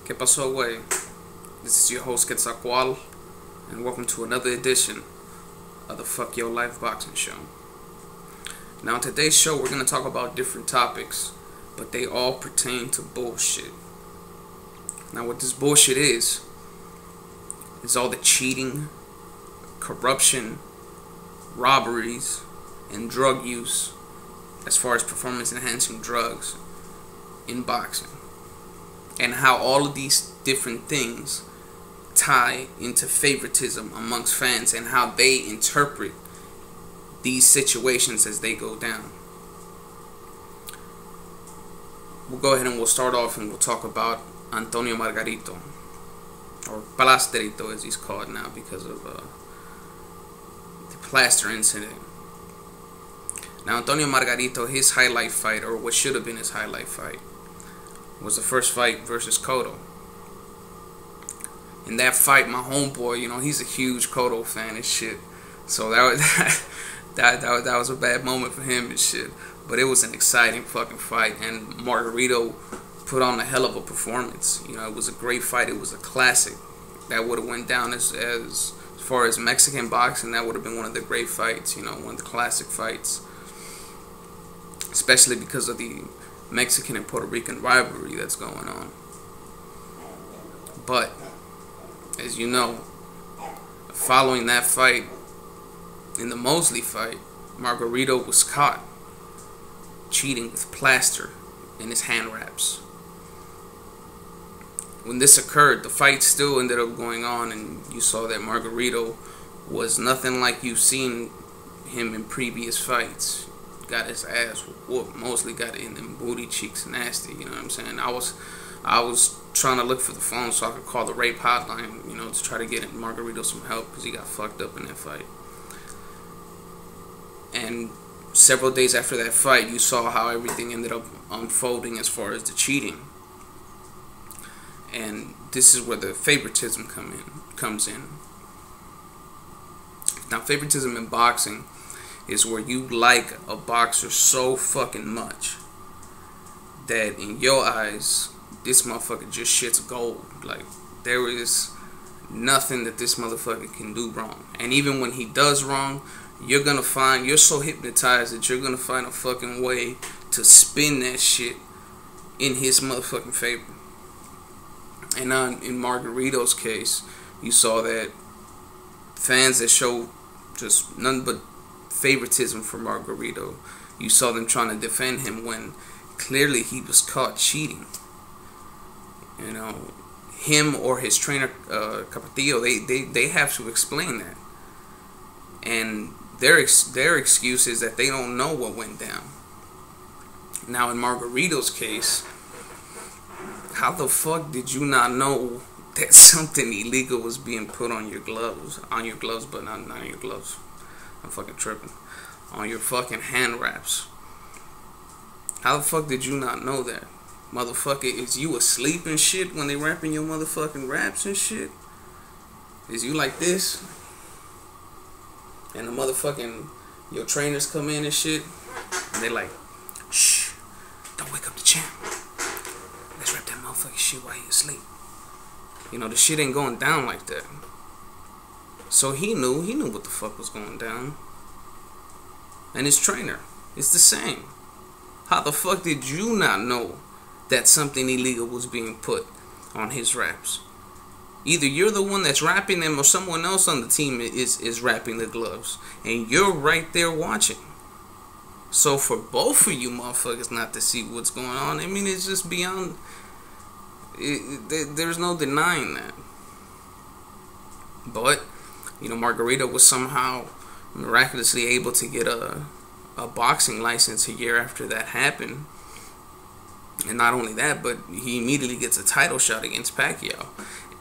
¿Qué pasó, güey? This is your host, Quetzalcoatl, and welcome to another edition of the Fuck Your Life Boxing Show. Now, in today's show, we're going to talk about different topics, but they all pertain to bullshit. Now, what this bullshit is all the cheating, corruption, robberies, and drug use as far as performance-enhancing drugs in boxing. And how all of these different things tie into favoritism amongst fans and how they interpret these situations as they go down. We'll go ahead and we'll start off and we'll talk about Antonio Margarito, or Plasterito as he's called now because of the plaster incident. Now, Antonio Margarito, his highlight fight, or what should have been his highlight fight, was the first fight versus Cotto. In that fight, my homeboy, he's a huge Cotto fan and shit. So that was a bad moment for him and shit. But it was an exciting fucking fight, and Margarito put on a hell of a performance. It was a great fight. It was a classic. That would have went down as far as Mexican boxing. That would have been one of the great fights. One of the classic fights, especially because of the Mexican and Puerto Rican rivalry that's going on. But as you know, following that fight, in the Mosley fight, Margarito was caught cheating with plaster in his hand wraps. When this occurred, the fight still ended up going on, and you saw that Margarito was nothing like you've seen him in previous fights. Got his ass whooped. Mostly got it in them booty cheeks nasty. You know what I'm saying? I was trying to look for the phone so I could call the rape hotline, to try to get Margarito some help because he got fucked up in that fight. And several days after that fight, you saw how everything ended up unfolding as far as the cheating. And this is where the favoritism comes in. Now, favoritism in boxing is where you like a boxer so fucking much that in your eyes, this motherfucker just shits gold. Like, there is nothing that this motherfucker can do wrong. And even when he does wrong, you're so hypnotized that you're gonna find a fucking way to spin that shit in his motherfucking favor. And now in Margarito's case, you saw that fans that show just none but favoritism for Margarito, you saw them trying to defend him when clearly he was caught cheating. Him or his trainer Capetillo, they have to explain that, and their excuse is that they don't know what went down. Now in Margarito's case, how the fuck did you not know that something illegal was being put on your gloves? On your gloves, but not on your gloves. I'm fucking tripping. On your fucking hand wraps. How the fuck did you not know that? Motherfucker, is you asleep and shit when they wrapping your motherfucking wraps and shit? Is you like this? And the motherfucking, your trainers come in and shit, and they like, shh, don't wake up the champ. Let's wrap that motherfucking shit while he asleep. The shit ain't going down like that. So he knew what the fuck was going down. And his trainer, it's the same. How the fuck did you not know that something illegal was being put on his wraps? Either you're the one that's wrapping them or someone else on the team is wrapping the gloves. And you're right there watching. So for both of you motherfuckers not to see what's going on, it's just beyond... there's no denying that. But Margarito was somehow miraculously able to get a boxing license a year after that happened. And not only that, but he immediately gets a title shot against Pacquiao.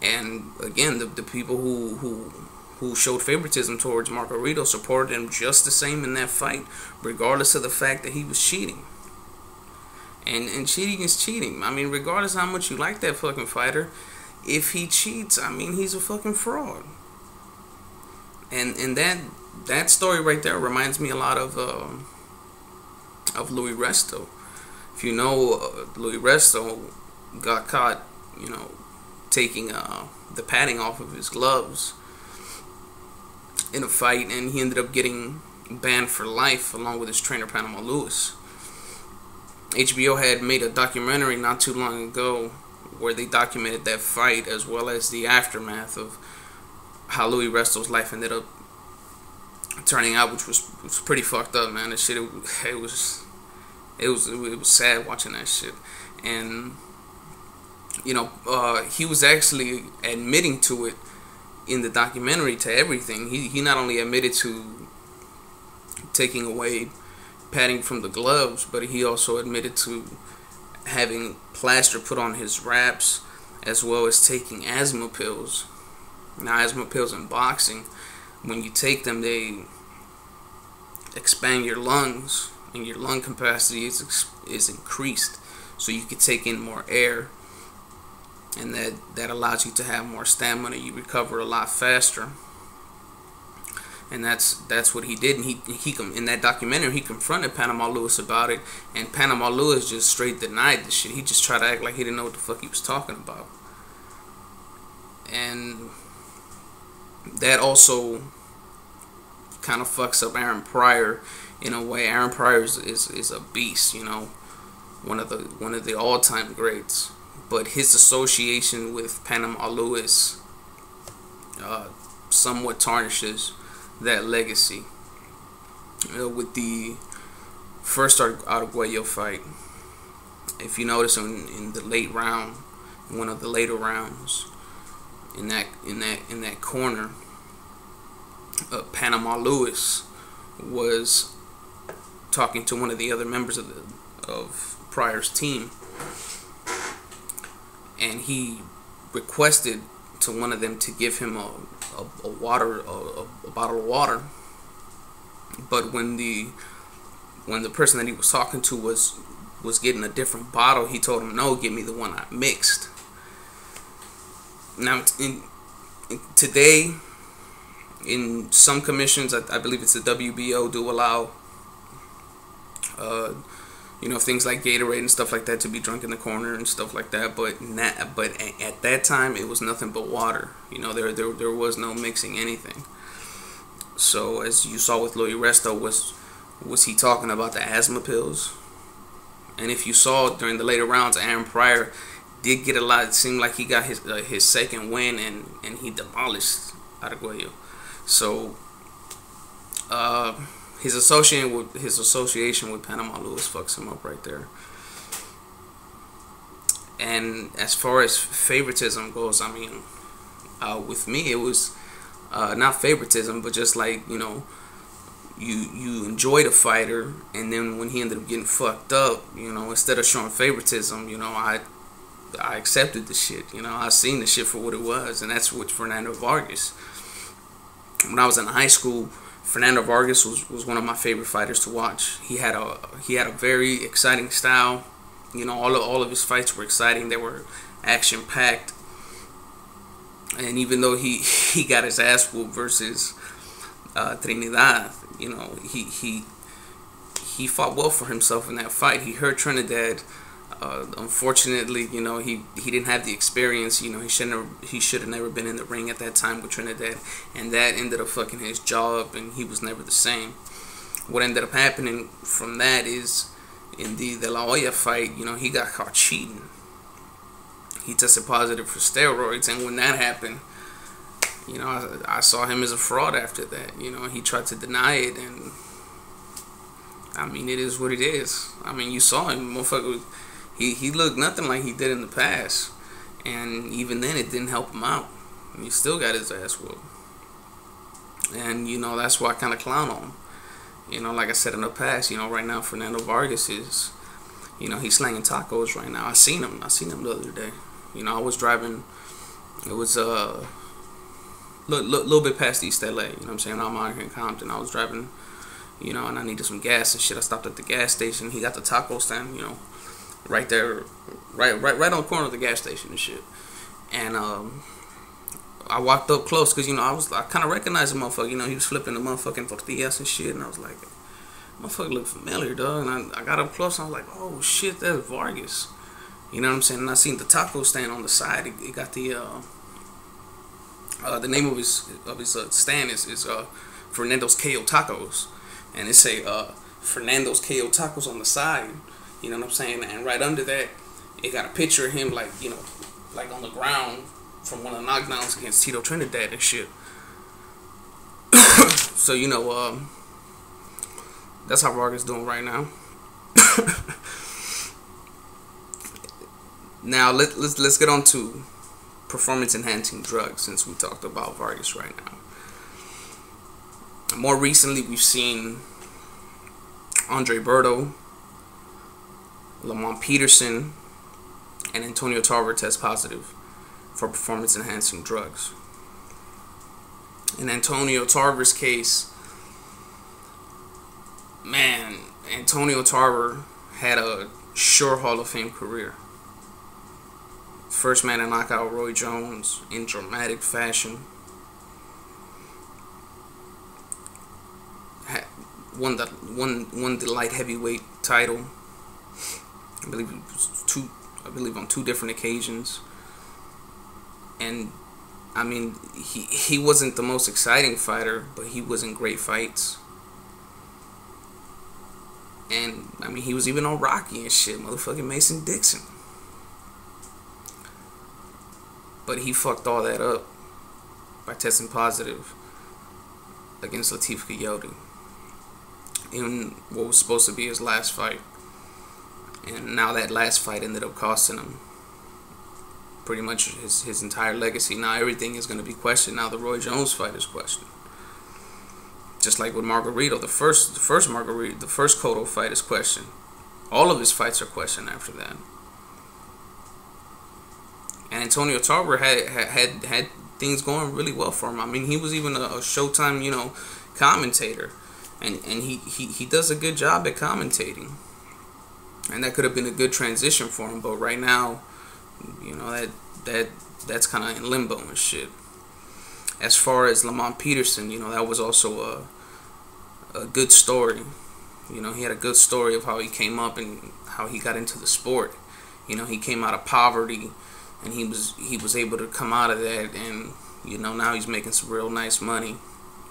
And again, the people who showed favoritism towards Margarito supported him just the same in that fight, regardless of the fact that he was cheating. And cheating is cheating. Regardless of how much you like that fucking fighter, if he cheats, he's a fucking fraud. And that story right there reminds me a lot of Louis Resto. If you know, Louis Resto got caught, taking the padding off of his gloves in a fight, and he ended up getting banned for life along with his trainer Panama Lewis. HBO had made a documentary not too long ago where they documented that fight as well as the aftermath of how Louis Resto's life ended up turning out, which was pretty fucked up, man. That shit, it was sad watching that shit. And you know, he was actually admitting to it in the documentary, to everything. He not only admitted to taking away padding from the gloves, but he also admitted to having plaster put on his wraps, as well as taking asthma pills. Now, asthma pills in boxing, when you take them, they expand your lungs, and your lung capacity is increased, so you can take in more air, and that allows you to have more stamina. You recover a lot faster. And that's what he did. And he in that documentary, he confronted Panama Lewis about it, and Panama Lewis just straight denied the shit. He just tried to act like he didn't know what the fuck he was talking about. And that also kind of fucks up Aaron Pryor in a way. Aaron Pryor is a beast, you know, one of the all-time greats. But his association with Panama Lewis somewhat tarnishes that legacy. With the first Arguello fight, if you notice in the late round, one of the later rounds, in that corner, Panama Lewis was talking to one of the other members of Pryor's team, and he requested to one of them to give him a bottle of water. But when the person that he was talking to was getting a different bottle, he told him, no, give me the one I mixed. Now, today, in some commissions, I believe it's the WBO, do allow you know, things like Gatorade and stuff like that to be drunk in the corner and stuff like that. But at that time, it was nothing but water. You know, there was no mixing anything. So as you saw with Louis Resto, was he talking about the asthma pills? And if you saw during the later rounds, Aaron Pryor did get a lot. It seemed like he got his second win, and he demolished Arguello. So his association with Panama Lewis fucks him up right there. And as far as favoritism goes, I mean, with me, it was not favoritism, but just like, you know, you enjoyed a fighter, and then when he ended up getting fucked up, you know, instead of showing favoritism, you know, I accepted the shit. You know, I seen the shit for what it was, and that's with Fernando Vargas. When I was in high school, Fernando Vargas was one of my favorite fighters to watch. He had a very exciting style. You know, all of his fights were exciting. They were action packed. And even though he got his ass whooped versus Trinidad, you know, he fought well for himself in that fight. He hurt Trinidad. Unfortunately, you know, he didn't have the experience. You know, he should have never been in the ring at that time with Trinidad, and that ended up fucking his jaw up, and he was never the same. What ended up happening from that is in the La Hoya fight, you know, he got caught cheating. He tested positive for steroids, and when that happened, you know, I saw him as a fraud after that. You know, he tried to deny it, and I mean, it is what it is. I mean, you saw him, motherfucker. He looked nothing like he did in the past, and even then it didn't help him out. He still got his ass whooped, and you know, that's why I kind of clown on him. You know, like I said in the past, you know, right now Fernando Vargas is, you know, he's slanging tacos right now. I seen him the other day. You know, I was driving. It was little bit past East LA. You know what I'm saying? I'm out here in Compton. I was driving, you know, and I needed some gas and shit. I stopped at the gas station. He got the taco stand, you know, right there, right on the corner of the gas station and shit. And I walked up close because, you know, I kind of recognized the motherfucker. You know, he was flipping the motherfucking tortillas and shit, and I was like, motherfucker look familiar, dog. And I got up close and I was like, oh shit, that's Vargas. You know what I'm saying? And I seen the taco stand on the side. It got the name of his stand is Fernando's KO Tacos, and it say Fernando's KO Tacos on the side. You know what I'm saying? And right under that, it got a picture of him, like, you know, like on the ground from one of the knockdowns against Tito Trinidad and shit. So, you know, that's how Vargas doing right now. Now let's get on to performance enhancing drugs, since we talked about Vargas right now. More recently, we've seen Andre Berto, Lamont Peterson, and Antonio Tarver test positive for performance enhancing drugs. In Antonio Tarver's case, man, Antonio Tarver had a sure Hall of Fame career. First man to knock out Roy Jones in dramatic fashion. Won the light heavyweight title. I believe it was on 2 different occasions. And I mean, he wasn't the most exciting fighter, but he was in great fights. And I mean, he was even on Rocky and shit, motherfucking Mason Dixon. But he fucked all that up by testing positive against Latif Coyote in what was supposed to be his last fight. And now that last fight ended up costing him pretty much his entire legacy. Now everything is going to be questioned. Now the Roy Jones fight is questioned. Just like with Margarito, the first Cotto fight is questioned. All of his fights are questioned after that. And Antonio Tarver had things going really well for him. I mean, he was even a Showtime, you know, commentator, and he does a good job at commentating, and that could have been a good transition for him. But right now, you know, that's kind of in limbo and shit. As far as Lamont Peterson, you know, that was also a good story. You know, he had a good story of how he came up and how he got into the sport. You know, he came out of poverty, and he was able to come out of that, and you know, now he's making some real nice money,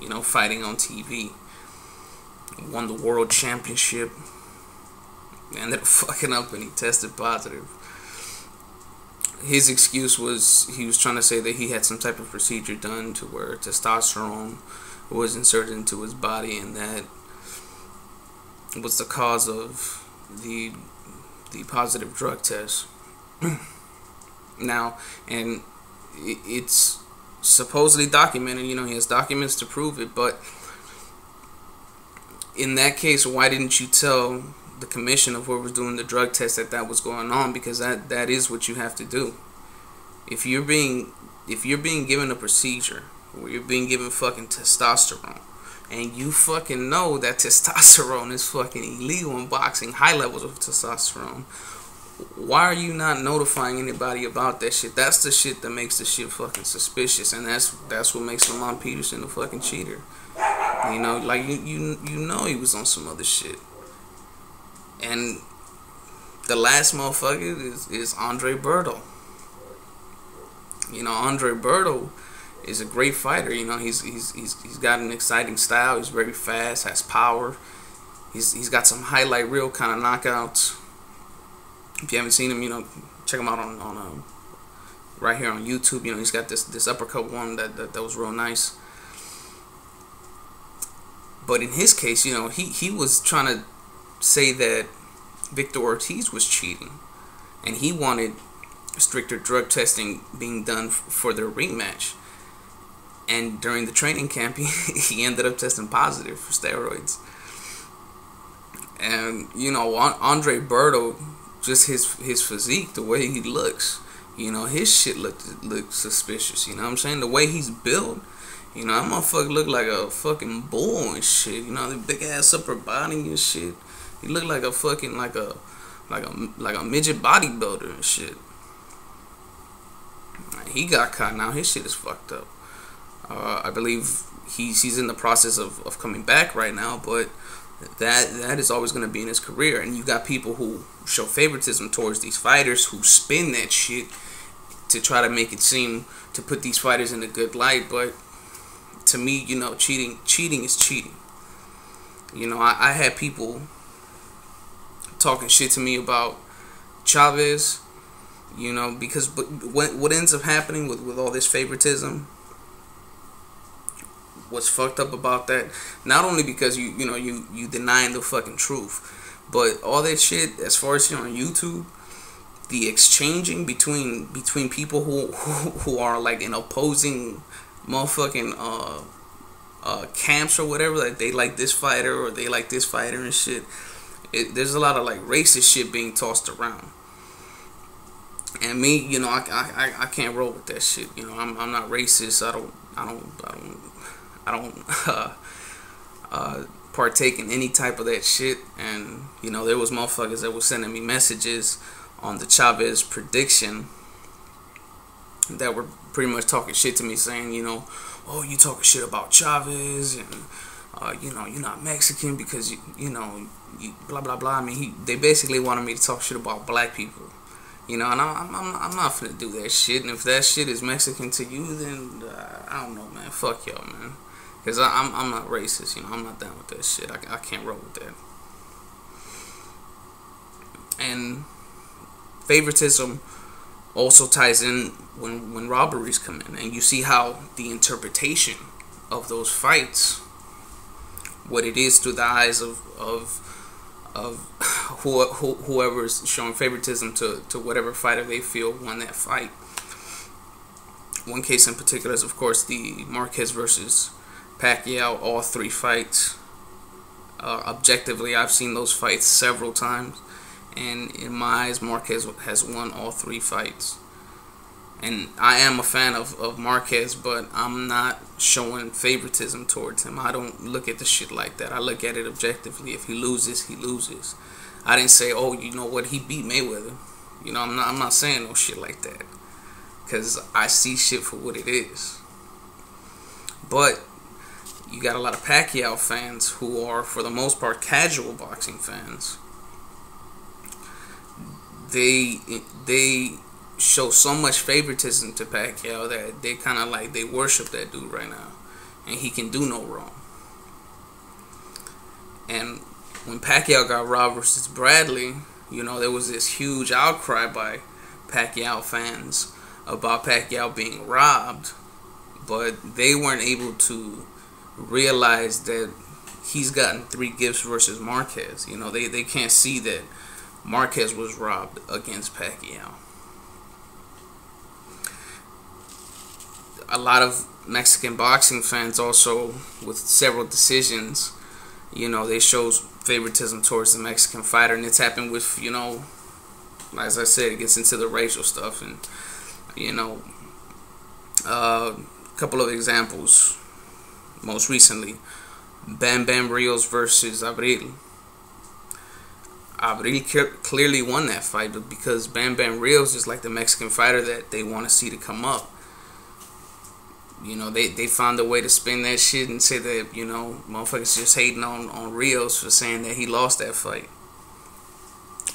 you know, fighting on TV. Won the world championship. Ended up fucking up and he tested positive. His excuse was he was trying to say that he had some type of procedure done to where testosterone was inserted into his body, and that was the cause of the positive drug test. Now, and it's supposedly documented, you know, he has documents to prove it, but in that case, why didn't you tell the commission of who was doing the drug test that was going on? Because that is what you have to do. If you're being given a procedure where you're being given fucking testosterone, and you fucking know that testosterone is fucking illegal in boxing, high levels of testosterone, why are you not notifying anybody about that shit? That's the shit that makes the shit fucking suspicious, and that's what makes Lamont Peterson a fucking cheater. You know, like you know he was on some other shit. And the last motherfucker is Andre Berto. You know, Andre Berto is a great fighter. You know, he's got an exciting style. He's very fast, has power. He's got some highlight reel kind of knockouts. If you haven't seen him, you know, check him out on right here on YouTube. You know, he's got this uppercut one that was real nice. But in his case, you know, he was trying to say that Victor Ortiz was cheating, and he wanted stricter drug testing being done for their rematch. And during the training camp, he ended up testing positive for steroids. And you know, Andre Berto, just his physique, the way he looks, you know, his shit looks suspicious. You know what I'm saying? The way he's built, you know, that motherfucker look like a fucking bull and shit. You know, the big ass upper body and shit. He look like a fucking like a midget bodybuilder and shit. He got caught. Now his shit is fucked up. I believe he's in the process of coming back right now, but that is always going to be in his career. And you got people who show favoritism towards these fighters, who spin that shit to try to make it seem to put these fighters in a good light. But to me, you know, cheating is cheating. You know, I had people talking shit to me about Chavez, you know, because what ends up happening with all this favoritism, what's fucked up about that, not only because you denying the fucking truth, but all that shit, as far as, you know, on YouTube, the exchanging between people who are like in opposing motherfucking camps or whatever, like they like this fighter or they like this fighter and shit. There's a lot of like racist shit being tossed around, and me, you know, I can't roll with that shit. You know, I'm not racist. I don't partake in any type of that shit. And you know, there was motherfuckers that were sending me messages on the Chavez prediction that were pretty much talking shit to me, saying, you know, oh, you talking shit about Chavez, and you know, you're not Mexican because you know, you blah blah blah. I mean, they basically wanted me to talk shit about black people, you know, and I'm not finna do that shit. And if that shit is Mexican to you, then I don't know, man. Fuck y'all, man. Because I'm not racist, you know. I'm not down with that shit. I can't roll with that. And favoritism also ties in when robberies come in, and you see how the interpretation of those fights, what it is through the eyes of whoever is showing favoritism to whatever fighter they feel won that fight. One case in particular is, of course, the Marquez versus Pacquiao, all 3 fights. Objectively, I've seen those fights several times, and in my eyes, Marquez has won all 3 fights. And I am a fan of Marquez, but I'm not showing favoritism towards him. I don't look at the shit like that. I look at it objectively. If he loses, he loses. I didn't say, oh, you know what, he beat Mayweather. You know, I'm not saying no shit like that, because I see shit for what it is. But you got a lot of Pacquiao fans who are, for the most part, casual boxing fans. They show so much favoritism to Pacquiao that they kind of like, they worship that dude right now, and he can do no wrong. And when Pacquiao got robbed versus Bradley, you know, there was this huge outcry by Pacquiao fans about Pacquiao being robbed, but they weren't able to realize that he's gotten 3 gifts versus Marquez. You know, they can't see that Marquez was robbed against Pacquiao. A lot of Mexican boxing fans also, with several decisions, you know, they show favoritism towards the Mexican fighter, and it's happened with, you know, as I said, it gets into the racial stuff. And you know, a couple of examples. Most recently, Bam Bam Rios versus Abril. Abril clearly won that fight, but because Bam Bam Rios is like the Mexican fighter that they want to see to come up, you know, they found a way to spin that shit and say that, you know, motherfuckers just hating on Rios for saying that he lost that fight.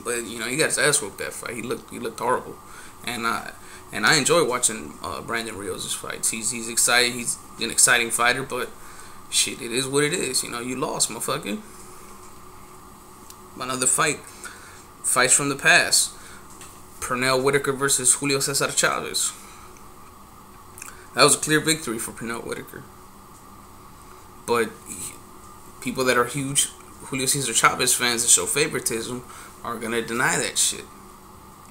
But you know, he got his ass whooped that fight. He looked horrible, and I enjoy watching Brandon Rios' fights. He's exciting. He's an exciting fighter, but shit, it is what it is. You know, you lost, motherfucker. Another fights from the past. Pernell Whitaker versus Julio Cesar Chavez. That was a clear victory for Pernell Whitaker. But people that are huge Julio Cesar Chavez fans that show favoritism are gonna deny that shit.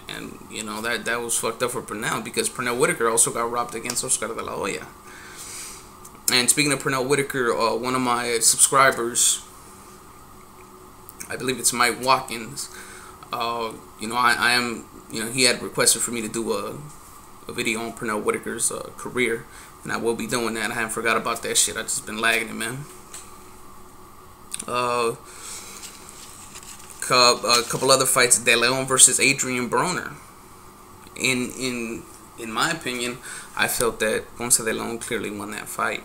And you know, that was fucked up for Pernell, because Pernell Whitaker also got robbed against Oscar de la Hoya. And speaking of Pernell Whitaker, one of my subscribers, I believe it's Mike Watkins, you know, I am, you know, he had requested for me to do a video on Pernell Whitaker's career, and I will be doing that. I haven't forgot about that shit. I just been lagging it, man. A couple other fights: De Leon versus Adrian Broner. In my opinion, I felt that Ponce de Leon clearly won that fight.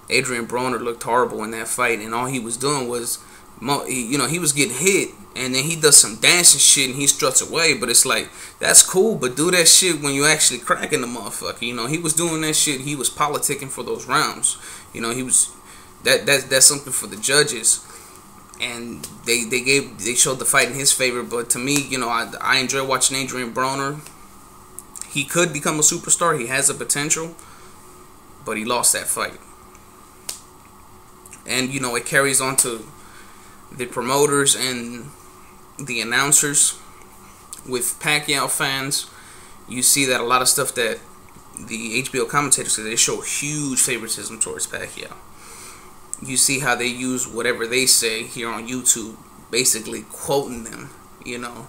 Adrian Broner looked horrible in that fight, and all he was doing was, you know, he was getting hit, and then he does some dancing shit, and he struts away. But it's like, that's cool, but do that shit when you actually cracking the motherfucker. You know, he was doing that shit. He was politicking for those rounds. You know, he was that's something for the judges, and they showed the fight in his favor. But to me, you know, I enjoy watching Adrian Broner. He could become a superstar. He has the potential, but he lost that fight. And, you know, it carries on to the promoters and the announcers. With Pacquiao fans, you see that a lot of stuff that the HBO commentators say, they show huge favoritism towards Pacquiao. You see how they use whatever they say here on YouTube, basically quoting them. You know,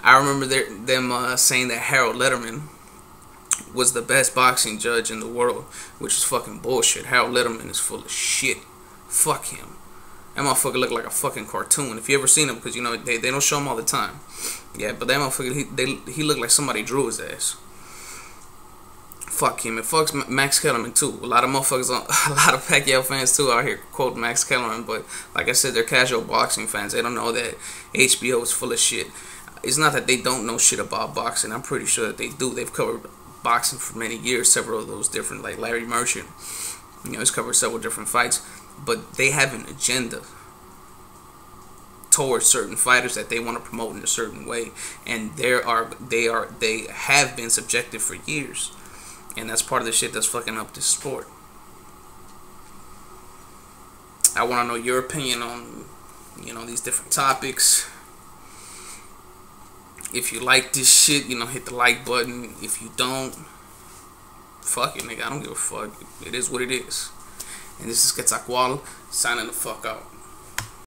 I remember them saying that Harold Letterman was the best boxing judge in the world, which is fucking bullshit. Harold Letterman is full of shit. Fuck him. That motherfucker look like a fucking cartoon. If you ever seen him, because, you know, they don't show him all the time. Yeah, but that motherfucker, he looked like somebody drew his ass. Fuck him. It fucks Max Kellerman too. A lot of motherfuckers, a lot of Pacquiao fans too out here quote Max Kellerman, but like I said, they're casual boxing fans. They don't know that HBO is full of shit. It's not that they don't know shit about boxing. I'm pretty sure that they do. They've covered boxing for many years. Several of those different, like Larry Merchant, you know, he's covered several different fights. But they have an agenda towards certain fighters that they want to promote in a certain way, and they have been subjected for years, and that's part of the shit that's fucking up this sport. I want to know your opinion on, you know, these different topics. If you like this shit, you know, hit the like button. If you don't, fuck it, nigga. I don't give a fuck. It is what it is. And this is Quetzalcoatl signing the fuck out.